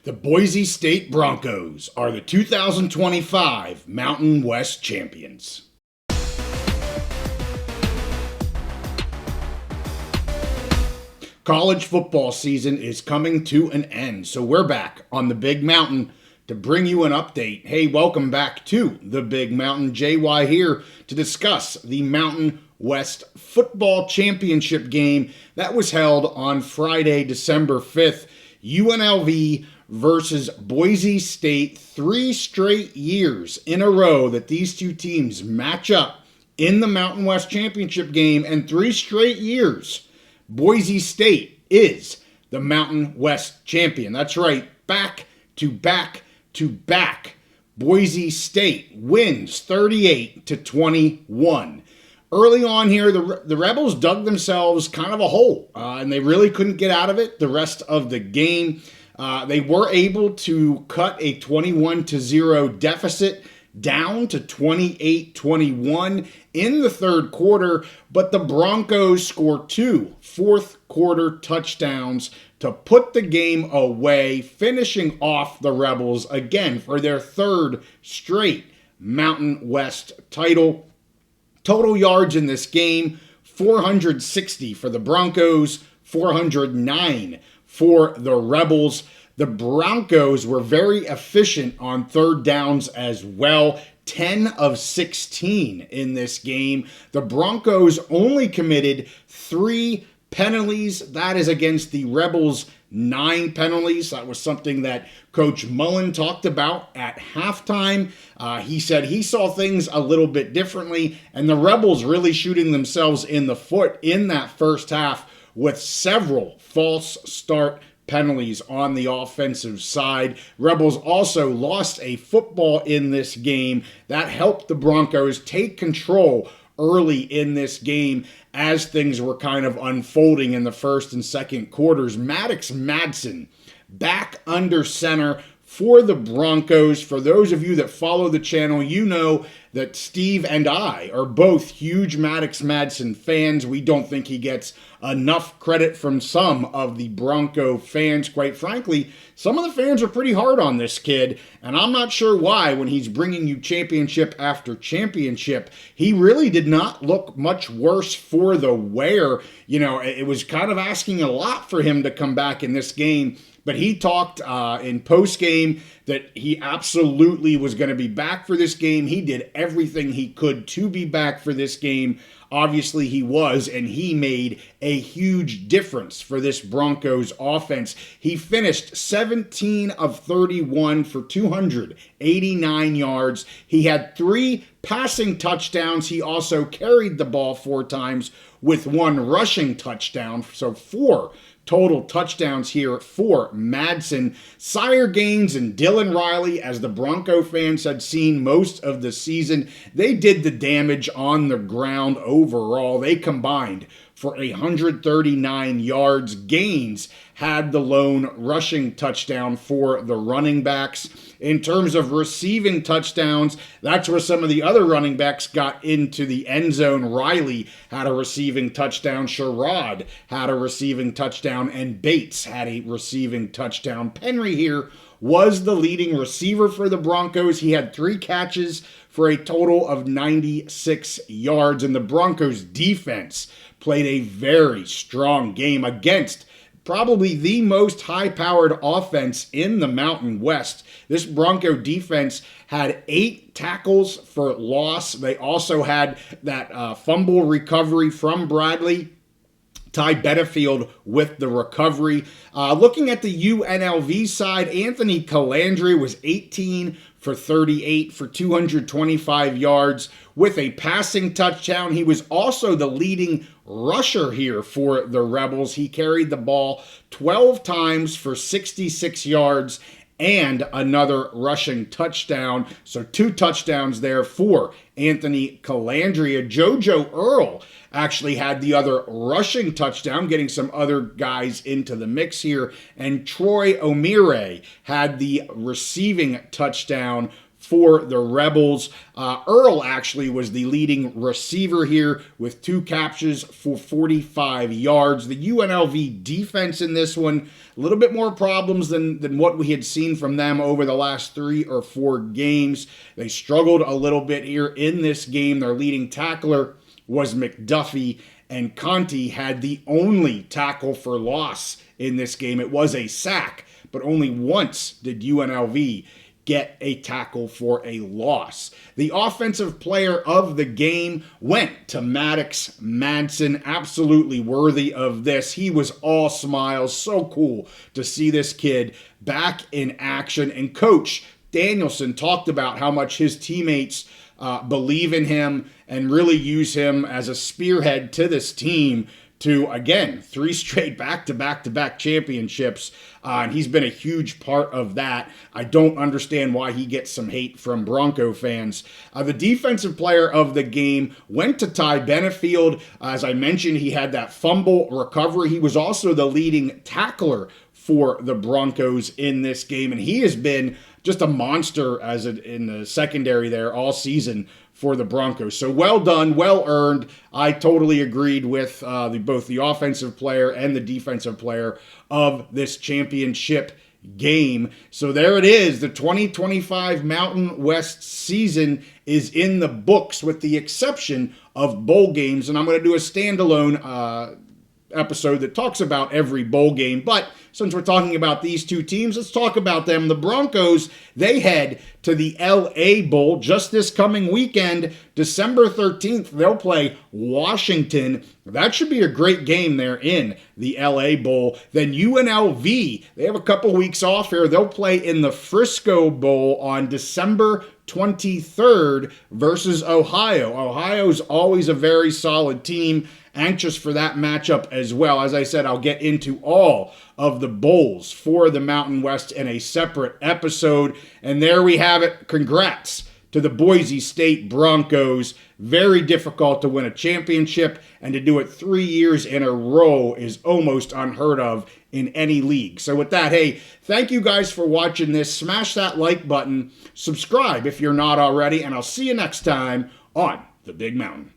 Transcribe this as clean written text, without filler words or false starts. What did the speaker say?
The Boise State Broncos are the 2025 Mountain West champions. College football season is coming to an end, so we're back on the Big Mountain to bring you an update. Hey, welcome back to the Big Mountain. JY here to discuss the Mountain West Football Championship game that was held on Friday, December 5th. UNLV versus Boise State. 3 straight years in a row that these two teams match up in the Mountain West Championship game, and 3 straight years Boise State is the Mountain West champion. That's right, back to back to back. Boise State wins 38-21. Early on here, the Rebels dug themselves kind of a hole, and they really couldn't get out of it the rest of the game. They were able to cut a 21-0 deficit down to 28-21 in the third quarter, but the Broncos scored 2 fourth-quarter touchdowns to put the game away, finishing off the Rebels again for their 3rd straight Mountain West title. Total yards in this game, 460 for the Broncos, 409 for the Rebels. The Broncos were very efficient on third downs as well. 10 of 16 in this game. The Broncos only committed 3 penalties. That is against the Rebels' 9 penalties. That was something that Coach Mullen talked about at halftime. He said he saw things a little bit differently, and the Rebels really shooting themselves in the foot in that first half with several false start penalties on the offensive side. Rebels also lost a football in this game that helped the Broncos take control early in this game as things were kind of unfolding in the first and second quarters. Maddox Madsen back under center for the Broncos. For those of you that follow the channel, you know that Steve and I are both huge Maddox Madsen fans. We don't think he gets enough credit from some of the Bronco fans. Quite frankly, some of the fans are pretty hard on this kid, and I'm not sure why when he's bringing you championship after championship. He really did not look much worse for the wear. You know, it was kind of asking a lot for him to come back in this game. But he talked in post-game that he absolutely was going to be back for this game. He did everything he could to be back for this game. Obviously, he was, and he made a huge difference for this Broncos offense. He finished 17 of 31 for 289 yards. He had 3 passing touchdowns. He also carried the ball 4 times with 1 rushing touchdown, so 4 total touchdowns here for Madsen. Sire Gaines and Dylan Riley, as the Bronco fans had seen most of the season, they did the damage on the ground overall. They combined for 139 yards. Gaines had the lone rushing touchdown for the running backs. In terms of receiving touchdowns, that's where some of the other running backs got into the end zone. Riley had a receiving touchdown, Sherrod had a receiving touchdown, and Bates had a receiving touchdown. Penry here was the leading receiver for the Broncos. He had 3 catches for a total of 96 yards, and the Broncos defense played a very strong game against probably the most high-powered offense in the Mountain West. This Bronco defense had 8 tackles for loss. They also had that fumble recovery from Bradley. Ty Benefield with the recovery. Looking at the UNLV side, Anthony Calandri was 18 for 38 for 225 yards with a passing touchdown. He was also the leading rusher here for the Rebels. He carried the ball 12 times for 66 yards and another rushing touchdown. So 2 touchdowns there for Anthony Calandria. JoJo Earl actually had the other rushing touchdown, getting some other guys into the mix here. And Troy O'Meara had the receiving touchdown for the Rebels. Earl actually was the leading receiver here with 2 catches for 45 yards. The UNLV defense in this one, a little bit more problems than what we had seen from them over the last 3 or 4 games. They struggled a little bit here in this game. Their leading tackler was McDuffie, and Conti had the only tackle for loss in this game. It was a sack, but only once did UNLV get a tackle for a loss. The offensive player of the game went to Maddox Madsen, absolutely worthy of this. He was all smiles. So cool to see this kid back in action. And Coach Danielson talked about how much his teammates believe in him and really use him as a spearhead to this team to, again, 3 straight back-to-back championships. And he's been a huge part of that. I don't understand why he gets some hate from Bronco fans. The defensive player of the game went to Ty Benefield. As I mentioned, he had that fumble recovery. He was also the leading tackler for the Broncos in this game, and he has been just a monster in the secondary there all season for the Broncos. So well done, well earned. I totally agreed with both the offensive player and the defensive player of this championship game. So there it is. The 2025 Mountain West season is in the books with the exception of bowl games. And I'm going to do a standalone episode that talks about every bowl game. But since we're talking about these 2 teams, let's talk about them. The Broncos, they head to the LA Bowl just this coming weekend. December 13th, they'll play Washington. That should be a great game there in the LA Bowl. Then UNLV, they have a couple weeks off here. They'll play in the Frisco Bowl on December 23rd versus Ohio. Ohio's always a very solid team. Anxious for that matchup as well. As I said, I'll get into all of the bowls for the Mountain West in a separate episode. And there we have it. Congrats to the Boise State Broncos. Very difficult to win a championship, and to do it 3 years in a row is almost unheard of in any league. So with that, hey, thank you guys for watching this. Smash that like button. Subscribe if you're not already, and I'll see you next time on The Big Mountain.